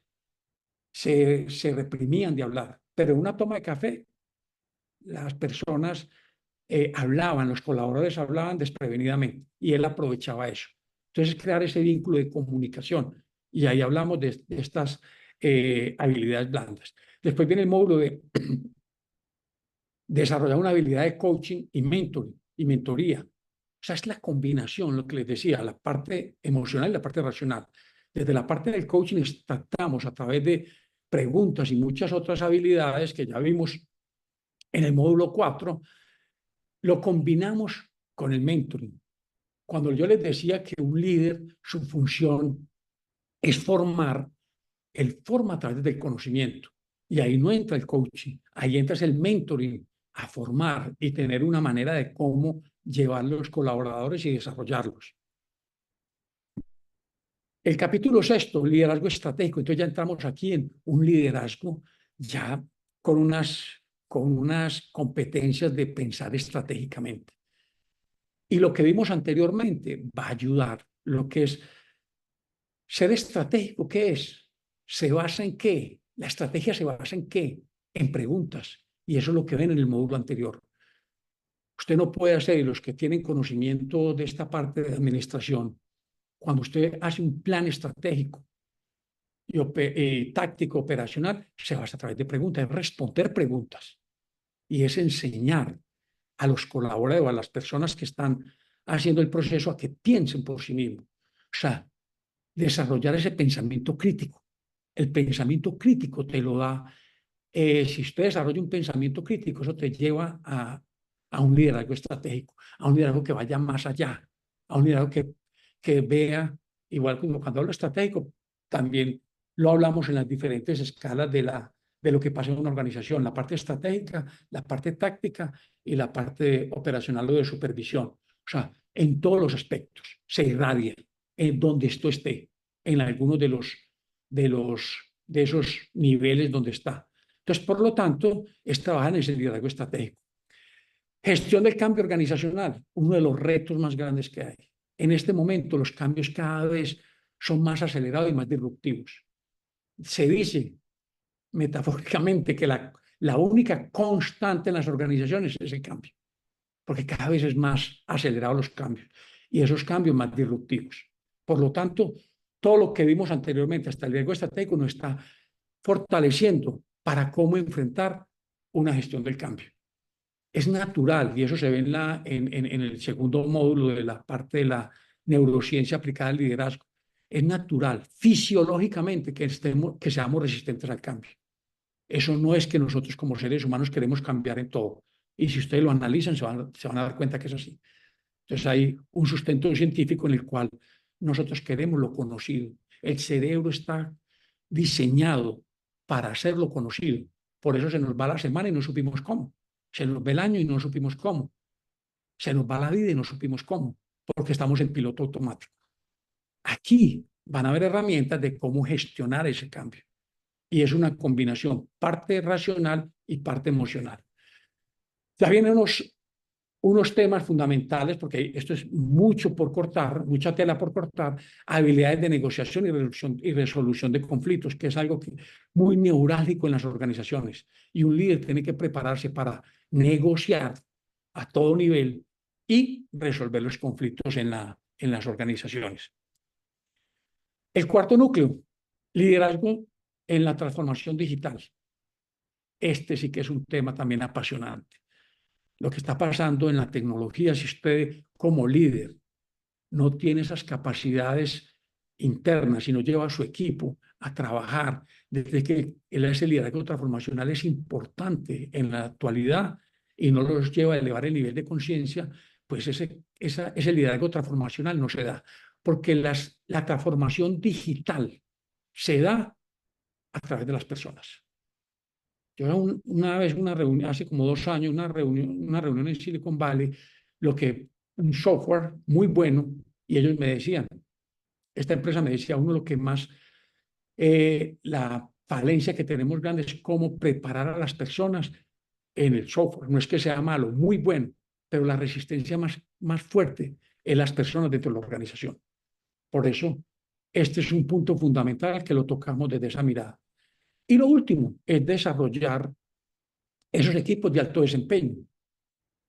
se reprimían de hablar, pero en una toma de café las personas hablaban, los colaboradores hablaban desprevenidamente y él aprovechaba eso. Entonces, crear ese vínculo de comunicación. Y ahí hablamos de estas habilidades blandas. Después viene el módulo de desarrollar una habilidad de coaching y mentoring y mentoría. O sea, es la combinación, lo que les decía, la parte emocional y la parte racional. Desde la parte del coaching tratamos a través de preguntas y muchas otras habilidades que ya vimos en el módulo 4, lo combinamos con el mentoring. Cuando yo les decía que un líder, su función es formar, él forma a través del conocimiento. Y ahí no entra el coaching, ahí entra el mentoring, a formar y tener una manera de cómo llevar los colaboradores y desarrollarlos. El capítulo 6, liderazgo estratégico. Entonces ya entramos aquí en un liderazgo ya con unas competencias de pensar estratégicamente. Y lo que vimos anteriormente va a ayudar. Lo que es ser estratégico, ¿qué es? ¿Se basa en qué? La estrategia se basa en qué? En preguntas. Y eso es lo que ven en el módulo anterior. Usted no puede hacer, y los que tienen conocimiento de esta parte de administración, cuando usted hace un plan estratégico y táctico operacional, se basa a través de preguntas, es responder preguntas. Y es enseñar a los colaboradores, a las personas que están haciendo el proceso, a que piensen por sí mismos. O sea, desarrollar ese pensamiento crítico. El pensamiento crítico te lo da, si usted desarrolla un pensamiento crítico, eso te lleva a un liderazgo estratégico, a un liderazgo que vaya más allá, a un liderazgo que vea, igual como cuando hablo estratégico, también lo hablamos en las diferentes escalas de lo que pasa en una organización, la parte estratégica, la parte táctica y la parte operacional o de supervisión. O sea, en todos los aspectos se irradia en donde esto esté, en algunos de esos niveles donde está. Entonces, por lo tanto, es trabajar en ese liderazgo estratégico. Gestión del cambio organizacional, uno de los retos más grandes que hay. En este momento, los cambios cada vez son más acelerados y más disruptivos. Se dice metafóricamente que la única constante en las organizaciones es el cambio, porque cada vez es más acelerado los cambios y esos cambios más disruptivos. Por lo tanto, todo lo que vimos anteriormente, hasta el liderazgo estratégico, nos está fortaleciendo para cómo enfrentar una gestión del cambio. Es natural, y eso se ve en el segundo módulo de la parte de la neurociencia aplicada al liderazgo. Es natural, fisiológicamente, que seamos resistentes al cambio. Eso no es que nosotros como seres humanos queremos cambiar en todo. Y si ustedes lo analizan, se van a dar cuenta que es así. Entonces hay un sustento científico en el cual nosotros queremos lo conocido. El cerebro está diseñado para hacerlo conocido. Por eso se nos va la semana y no supimos cómo. Se nos va el año y no supimos cómo. Se nos va la vida y no supimos cómo, porque estamos en piloto automático. Aquí van a haber herramientas de cómo gestionar ese cambio. Y es una combinación, parte racional y parte emocional. Ya vienen unos temas fundamentales, porque esto es mucho por cortar, mucha tela por cortar, habilidades de negociación y resolución de conflictos, que es algo muy neurálgico en las organizaciones. Y un líder tiene que prepararse para negociar a todo nivel y resolver los conflictos en las organizaciones. El cuarto núcleo, liderazgo en la transformación digital. Este sí que es un tema también apasionante. Lo que está pasando en la tecnología, si usted como líder no tiene esas capacidades internas y no lleva a su equipo a trabajar, desde que ese liderazgo transformacional es importante en la actualidad y no los lleva a elevar el nivel de conciencia, pues ese liderazgo transformacional no se da, porque la transformación digital se da a través de las personas. Yo una vez, una reunión, hace como 2 años, una reunión en Silicon Valley, un software muy bueno, y ellos me decían, esta empresa me decía, uno lo que más, la falencia que tenemos grande es cómo preparar a las personas en el software. No es que sea malo, muy bueno, pero la resistencia más fuerte en las personas dentro de la organización. Por eso, este es un punto fundamental que lo tocamos desde esa mirada. Y lo último es desarrollar esos equipos de alto desempeño.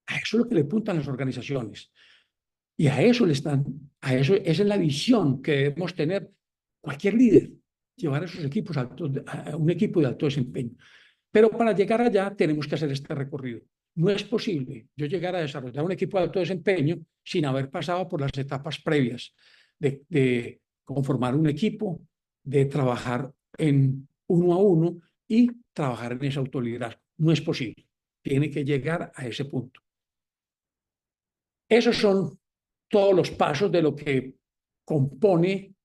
A eso es lo que le apuntan las organizaciones. Y a eso esa es la visión que debemos tener cualquier líder, llevar a esos equipos a un equipo de alto desempeño. Pero para llegar allá tenemos que hacer este recorrido. No es posible yo llegar a desarrollar un equipo de alto desempeño sin haber pasado por las etapas previas de conformar un equipo, de trabajar en uno a uno y trabajar en ese autoliderazgo. No es posible. Tiene que llegar a ese punto. Esos son todos los pasos de lo que compone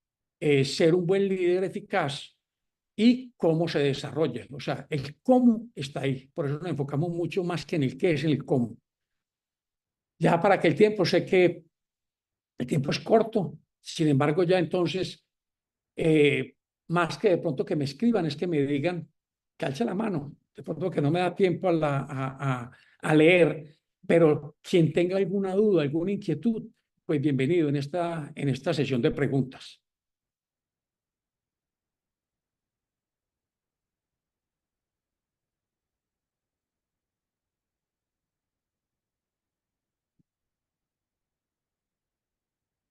ser un buen líder eficaz y cómo se desarrolla. O sea, el cómo está ahí. Por eso nos enfocamos mucho más que en el qué, es en el cómo. Ya para que sé que el tiempo es corto, sin embargo, ya entonces, más que de pronto que me escriban, es que me digan, que alce la mano, de pronto que no me da tiempo a leer, pero quien tenga alguna duda, alguna inquietud, pues bienvenido en esta sesión de preguntas.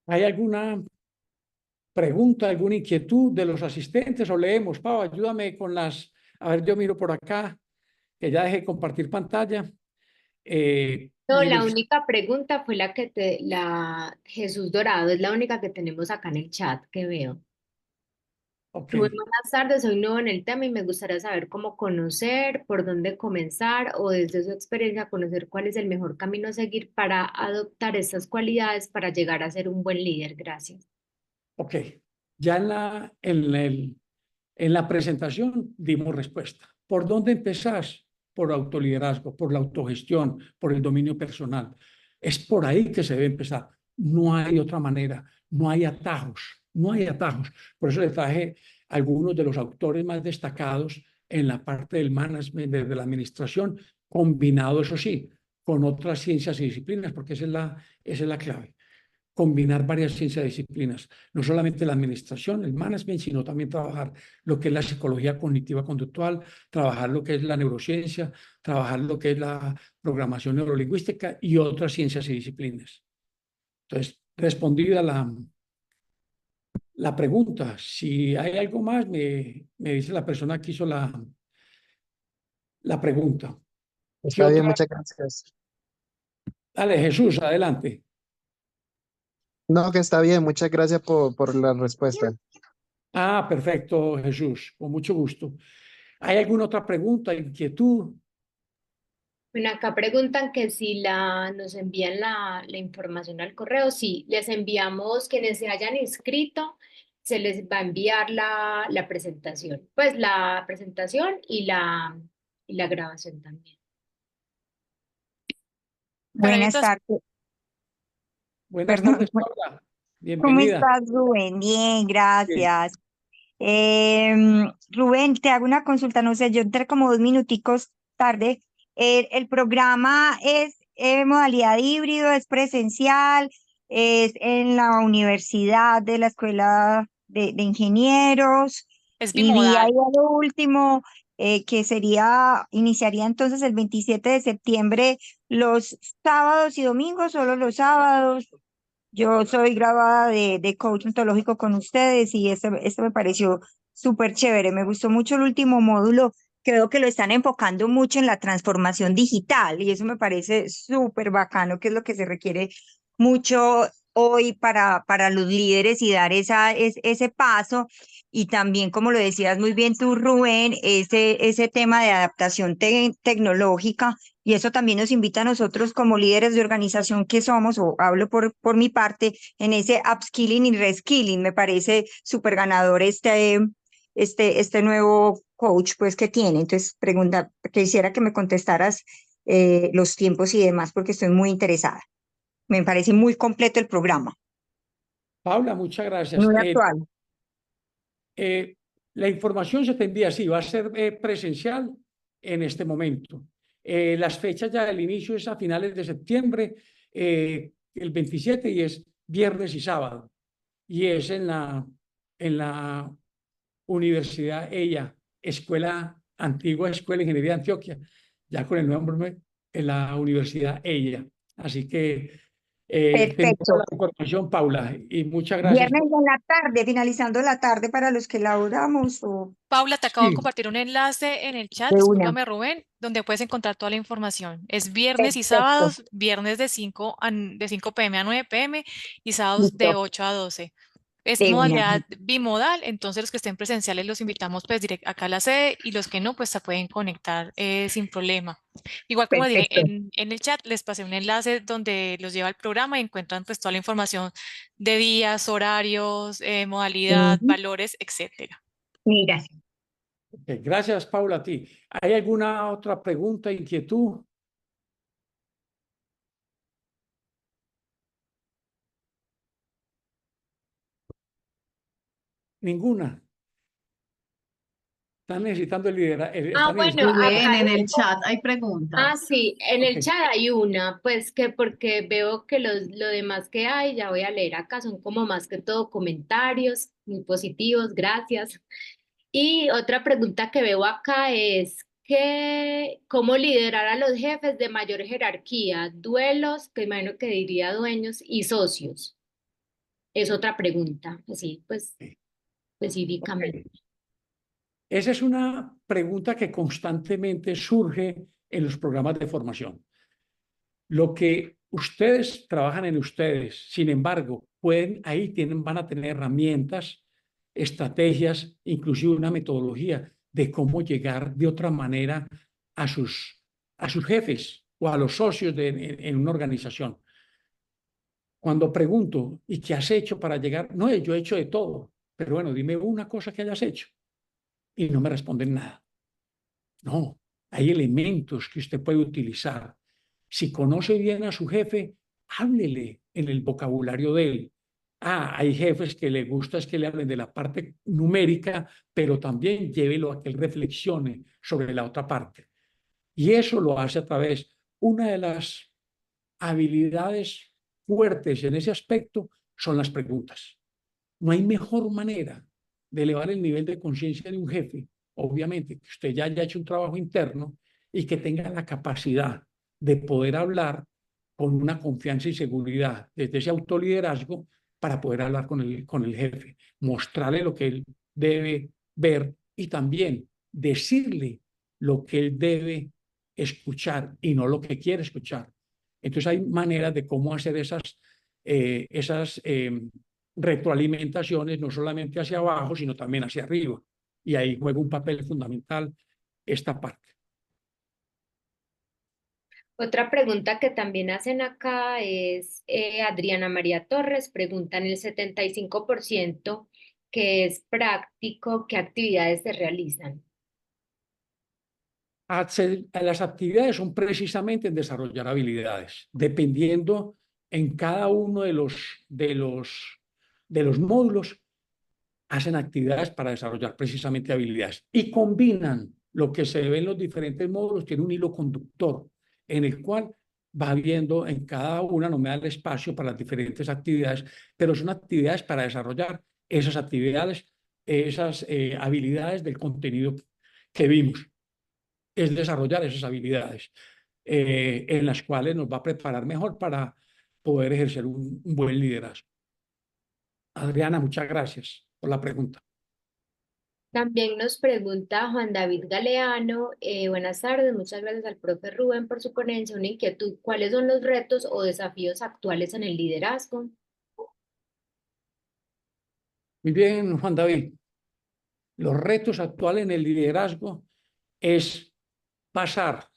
¿Hay alguna pregunta, alguna inquietud de los asistentes o leemos? Pau, ayúdame con a ver, yo miro por acá, que ya dejé compartir pantalla. No, Mire, la única pregunta fue la Jesús Dorado, es la única que tenemos acá en el chat que veo. ok, Muy buenas tardes, soy nuevo en el tema y me gustaría saber cómo conocer, por dónde comenzar o desde su experiencia conocer cuál es el mejor camino a seguir para adoptar estas cualidades para llegar a ser un buen líder. Gracias. ok. Ya en la presentación dimos respuesta. ¿Por dónde empezás? Por autoliderazgo, por la autogestión, por el dominio personal. Es por ahí que se debe empezar. No hay otra manera, no hay atajos, no hay atajos. Por eso le traje algunos de los autores más destacados en la parte del management, de la administración, combinado, eso sí, con otras ciencias y disciplinas, porque esa es la clave. Combinar varias ciencias y disciplinas, no solamente la administración, el management, sino también trabajar lo que es la psicología cognitiva conductual, trabajar lo que es la neurociencia, trabajar lo que es la programación neurolingüística y otras ciencias y disciplinas. Entonces, respondida la pregunta, si hay algo más, me dice la persona que hizo la pregunta. ¿Qué Está bien, otra? muchas gracias. Dale, Jesús, adelante. No, que está bien, muchas gracias por la respuesta. Ah, perfecto, Jesús, con mucho gusto. ¿Hay alguna otra pregunta, inquietud? Bueno, acá preguntan que si nos envían la información al correo, sí, les enviamos quienes se hayan inscrito, se les va a enviar la presentación, pues la presentación y la grabación también. Bueno, Buenas entonces, tardes, Buenas perdón. tardes, Paula. ¿Cómo Bienvenida. estás, Rubén? Bien, Bien. gracias. Rubén, te hago una consulta, no sé, yo entré como 2 minuticos tarde. ¿El programa es modalidad híbrido, es presencial, es en la universidad de la Escuela de Ingenieros? es Y vi ahí bimodal. a lo último que iniciaría entonces el 27 de septiembre los sábados y domingos, solo los sábados. Yo soy graduada de coach ontológico con ustedes y esto me pareció súper chévere. Me gustó mucho el último módulo. Creo que lo están enfocando mucho en la transformación digital y eso me parece súper bacano, que es lo que se requiere mucho hoy para los líderes y dar ese paso. Y también, como lo decías muy bien tú, Rubén, ese tema de adaptación tecnológica. Y eso también nos invita a nosotros como líderes de organización que somos, o hablo por mi parte, en ese upskilling y reskilling. Me parece súper ganador este nuevo coach pues que tiene. Entonces, quisiera que me contestaras los tiempos y demás porque estoy muy interesada. Me parece muy completo el programa, Paula, muchas gracias. muy actual. La información se te envía así, va a ser presencial en este momento. Las fechas ya del inicio es a finales de septiembre, el 27, y es viernes y sábado. Y es en la Universidad antigua Escuela de Ingeniería de Antioquia, ya con el nombre en la Universidad EIA. Así que te envío la Perfecto. información, Paula, y muchas gracias. Viernes en la tarde, finalizando la tarde para los que laboramos o Paula, te acabo de Sí, compartir un enlace en el chat, de una. discúlpame Rubén, donde puedes encontrar toda la información. Es viernes y Perfecto. sábados, viernes de 5 p.m. a 9 p.m. y sábados de Listo. 8 a 12. Es De una. modalidad bimodal, entonces los que estén presenciales los invitamos pues directo acá a la sede y los que no pues se pueden conectar sin problema. Igual como dije, Perfecto. en el chat les pasé un enlace donde los lleva al programa y encuentran pues toda la información de días, horarios, modalidad, Ujú. valores, etcétera. Mira, gracias, Paula, a ti. ¿Hay alguna otra pregunta, inquietud? Ninguna. Están necesitando el liderazgo. Ah, Están bueno, necesitando... acá Rubén, en el tengo. chat hay Ah, preguntas. sí, en el Ok. chat hay una, pues que porque veo que lo demás que hay, ya voy a leer acá, son como más que todo comentarios muy positivos, gracias. Y otra pregunta que veo acá es ¿cómo liderar a los jefes de mayor jerarquía, duelos, que imagino que diría dueños, y socios? Es otra pregunta, así pues específicamente. Ok. Esa es una pregunta que constantemente surge en los programas de formación. Lo que ustedes trabajan en ustedes, sin embargo, van a tener herramientas, estrategias, inclusive una metodología de cómo llegar de otra manera a sus jefes o a los socios en una organización. Cuando pregunto, ¿y qué has hecho para llegar? No, yo he hecho de todo, pero bueno, dime una cosa que hayas hecho. Y no me responden nada. No, hay elementos que usted puede utilizar. Si conoce bien a su jefe, háblele en el vocabulario de él. Hay jefes que le gusta es que le hablen de la parte numérica, pero también llévelo a que él reflexione sobre la otra parte. Y eso lo hace a través, una de las habilidades fuertes en ese aspecto son las preguntas. No hay mejor manera de elevar el nivel de conciencia de un jefe, obviamente, que usted ya haya hecho un trabajo interno y que tenga la capacidad de poder hablar con una confianza y seguridad desde ese autoliderazgo para poder hablar con el jefe, mostrarle lo que él debe ver y también decirle lo que él debe escuchar y no lo que quiere escuchar. Entonces hay maneras de cómo hacer esas retroalimentaciones, no solamente hacia abajo, sino también hacia arriba. Y ahí juega un papel fundamental esta parte. Otra pregunta que también hacen acá es Adriana María Torres, pregunta en el 75% que es práctico, ¿qué actividades se realizan? Las actividades son precisamente en desarrollar habilidades, dependiendo en cada uno de los módulos, hacen actividades para desarrollar precisamente habilidades y combinan lo que se ve en los diferentes módulos, tiene un hilo conductor en el cual va viendo en cada una, no me da el espacio para las diferentes actividades, pero son actividades para desarrollar esas actividades, esas habilidades del contenido que vimos, es desarrollar esas habilidades en las cuales nos va a preparar mejor para poder ejercer un buen liderazgo. Adriana, muchas gracias por la pregunta. También nos pregunta Juan David Galeano, buenas tardes, muchas gracias al profe Rubén por su ponencia, una inquietud, ¿cuáles son los retos o desafíos actuales en el liderazgo? Muy bien, Juan David. Los retos actuales en el liderazgo es pasar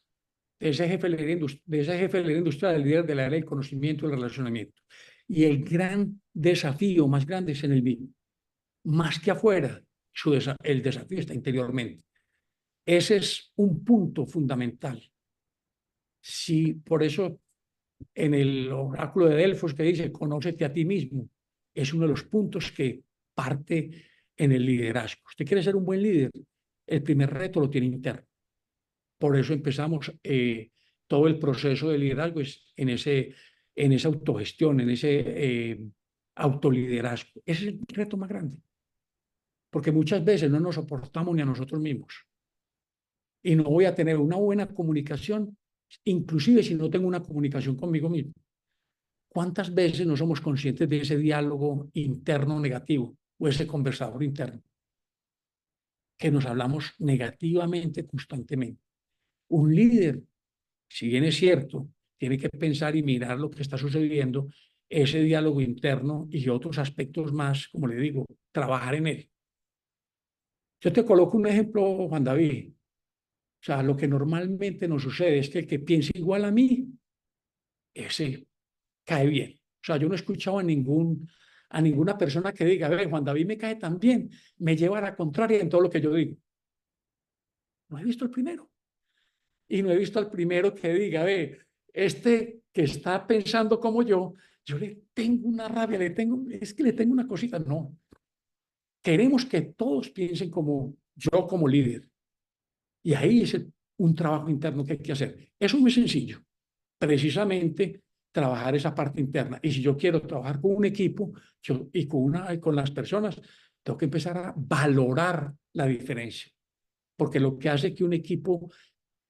de ese jefe de la industria al líder del área del conocimiento y el relacionamiento. Y el gran desafío más grande es en el mismo. Más que afuera, el desafío está interiormente. Ese es un punto fundamental. Sí, por eso en el oráculo de Delfos que dice, conócete a ti mismo, es uno de los puntos que parte en el liderazgo. Usted quiere ser un buen líder, el primer reto lo tiene interno. Por eso empezamos todo el proceso de liderazgo es en esa autogestión, en ese autoliderazgo. Ese es el reto más grande. Porque muchas veces no nos soportamos ni a nosotros mismos. Y no voy a tener una buena comunicación, inclusive si no tengo una comunicación conmigo mismo. ¿Cuántas veces no somos conscientes de ese diálogo interno negativo o ese conversador interno? Que nos hablamos negativamente constantemente. Un líder, si bien es cierto, tiene que pensar y mirar lo que está sucediendo, ese diálogo interno y otros aspectos más, como le digo, trabajar en él. Yo te coloco un ejemplo, Juan David. O sea, lo que normalmente nos sucede es que el que piensa igual a mí, ese cae bien. O sea, yo no he escuchado a ninguna persona que diga, a ver, Juan David me cae tan bien, me lleva a la contraria en todo lo que yo digo. No he visto el primero. Y no he visto al primero que diga, a ver, este que está pensando como yo le tengo una rabia, es que le tengo una cosita. No. Queremos que todos piensen como yo como líder. Y ahí es un trabajo interno que hay que hacer. Eso es muy sencillo. Precisamente trabajar esa parte interna. Y si yo quiero trabajar con un equipo y con las personas, tengo que empezar a valorar la diferencia. Porque lo que hace que un equipo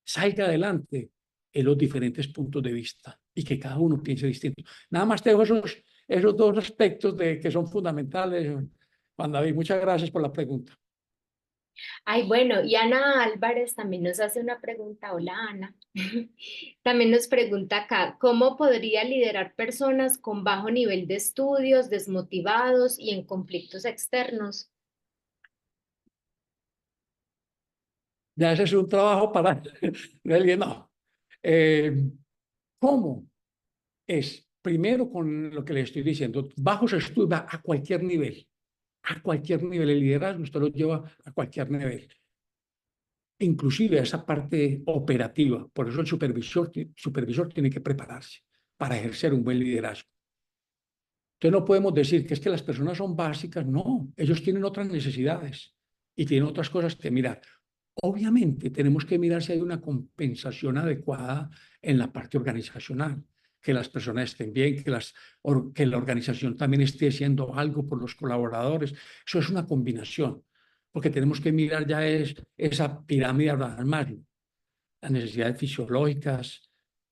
salga adelante es los diferentes puntos de vista y que cada uno piense distinto. Nada más te dejo esos dos aspectos que son fundamentales. Juan David, muchas gracias por la pregunta. Ay, bueno, y Ana Álvarez también nos hace una pregunta. Hola, Ana. También nos pregunta acá, ¿cómo podría liderar personas con bajo nivel de estudios, desmotivados y en conflictos externos? Ya ese es un trabajo para alguien. No. ¿Cómo? Es primero con lo que le estoy diciendo, bajos estudios a cualquier nivel. A cualquier nivel. El liderazgo usted lo lleva a cualquier nivel. Inclusive a esa parte operativa. Por eso el supervisor tiene que prepararse para ejercer un buen liderazgo. Entonces no podemos decir que es que las personas son básicas. No, ellos tienen otras necesidades y tienen otras cosas que mirar. Obviamente tenemos que mirar si hay una compensación adecuada en la parte organizacional, que las personas estén bien, que la organización también esté haciendo algo por los colaboradores. Eso es una combinación, porque tenemos que mirar ya esa pirámide de Maslow, las necesidades fisiológicas,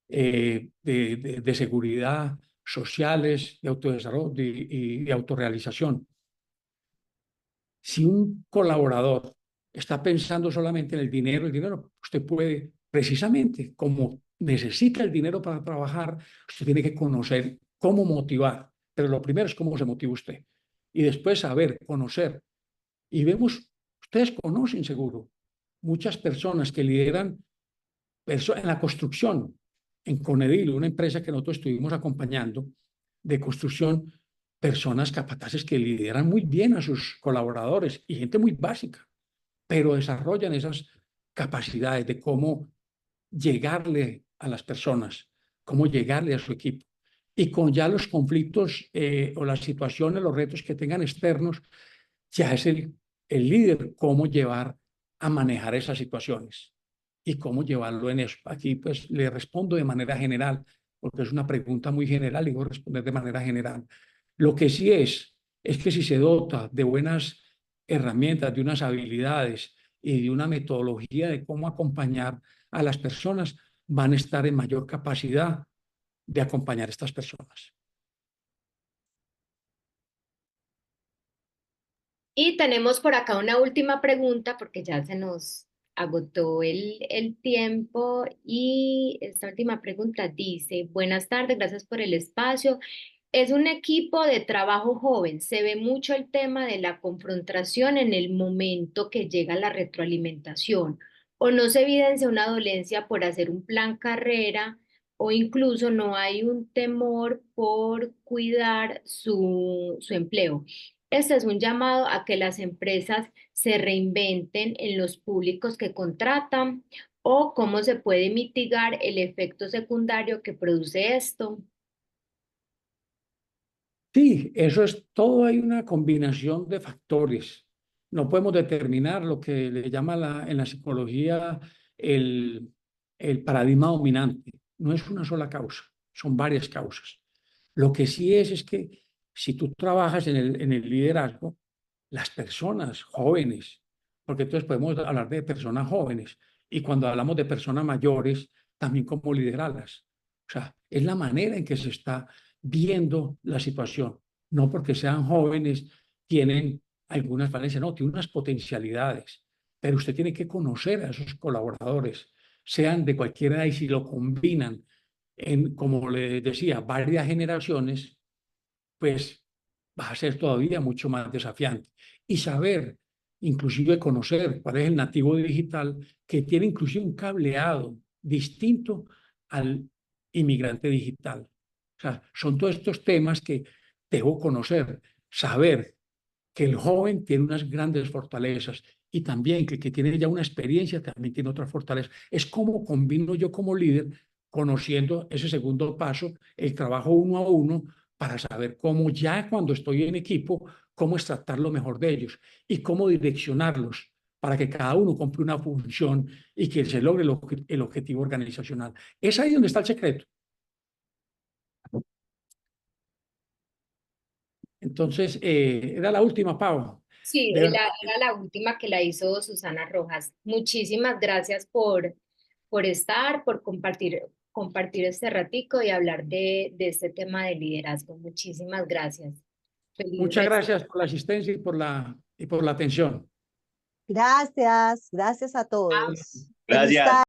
de seguridad, sociales, de autodesarrollo y de autorrealización. Si un colaborador está pensando solamente en el dinero, usted puede, precisamente como necesita el dinero para trabajar, usted tiene que conocer cómo motivar. Pero lo primero es cómo se motiva usted. Y después saber, conocer. Y vemos, ustedes conocen seguro, muchas personas que lideran en la construcción, en Conedil, una empresa que nosotros estuvimos acompañando de construcción, personas capataces que lideran muy bien a sus colaboradores y gente muy básica, pero desarrollan esas capacidades de cómo llegarle a las personas, cómo llegarle a su equipo. Y con ya los conflictos o las situaciones, los retos que tengan externos, ya es el líder cómo llevar a manejar esas situaciones y cómo llevarlo en eso. Aquí pues le respondo de manera general, porque es una pregunta muy general y voy a responder de manera general. Lo que sí es que si se dota de buenas herramientas, de unas habilidades y de una metodología de cómo acompañar a las personas, van a estar en mayor capacidad de acompañar a estas personas. Y tenemos por acá una última pregunta porque ya se nos agotó el tiempo y esta última pregunta dice, buenas tardes, gracias por el espacio. Es un equipo de trabajo joven. Se ve mucho el tema de la confrontación en el momento que llega la retroalimentación. O no se evidencia una dolencia por hacer un plan carrera, o incluso no hay un temor por cuidar su empleo. Este es un llamado a que las empresas se reinventen en los públicos que contratan o cómo se puede mitigar el efecto secundario que produce esto. Sí, eso es todo, hay una combinación de factores. No podemos determinar lo que le llama en la psicología el, el paradigma dominante. No es una sola causa, son varias causas. Lo que sí es que si tú trabajas en el liderazgo, las personas jóvenes, porque entonces podemos hablar de personas jóvenes, y cuando hablamos de personas mayores, también cómo liderarlas. O sea, es la manera en que se está viendo la situación. No porque sean jóvenes, tienen algunas falencias, no, tienen unas potencialidades, pero usted tiene que conocer a esos colaboradores, sean de cualquier edad, y si lo combinan en, como le decía, varias generaciones, pues va a ser todavía mucho más desafiante. Y saber, inclusive conocer cuál es el nativo digital, que tiene inclusive un cableado distinto al inmigrante digital. O sea, son todos estos temas que debo conocer, saber que el joven tiene unas grandes fortalezas y también que el que tiene ya una experiencia también tiene otras fortalezas. Es como combino yo como líder, conociendo ese segundo paso, el trabajo uno a uno, para saber cómo ya cuando estoy en equipo, cómo extractar lo mejor de ellos y cómo direccionarlos para que cada uno cumpla una función y que se logre el objetivo organizacional. Es ahí donde está el secreto. Entonces, era la última, Pau. Sí, De verdad, era la última que la hizo Susana Rojas. Muchísimas gracias por estar, por compartir este ratico y hablar de este tema de liderazgo. Muchísimas gracias. Feliz muchas resto. gracias por la asistencia y por la atención. Gracias, gracias a todos. Feliz Gracias. tarde.